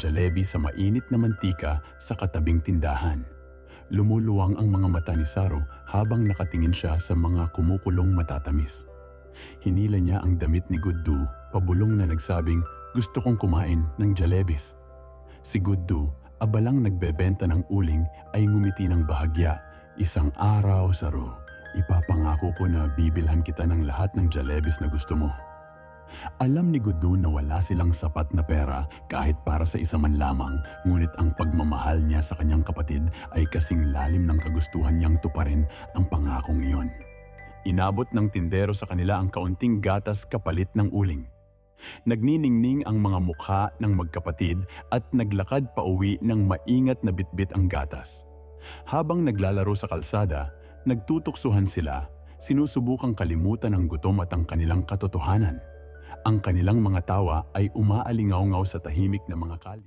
jalebi sa mainit na mantika sa katabing tindahan. Lumuluwang ang mga mata ni Saro habang nakatingin siya sa mga kumukulong matatamis. Hinila niya ang damit ni Guddu, pabulong na nagsabing, "Gusto kong kumain ng jalebis." Si Guddu, abalang nagbebenta ng uling, ay ngumiti ng bahagya. "Isang araw, Saro, ipapangako ko na bibilhan kita ng lahat ng jalebis na gusto mo." Alam ni Guddu na wala silang sapat na pera kahit para sa isa man lamang, ngunit ang pagmamahal niya sa kanyang kapatid ay kasing lalim ng kagustuhan niyang tuparin ang pangakong iyon. Inabot ng tindero sa kanila ang kaunting gatas kapalit ng uling. Nagniningning ang mga mukha ng magkapatid at naglakad pauwi ng maingat na bitbit ang gatas. Habang naglalaro sa kalsada, nagtutuksuhan sila, sinusubukang kalimutan ang gutom at ang kanilang katotohanan. Ang kanilang mga tawa ay umaalingaw-ngaw sa tahimik na mga kalye.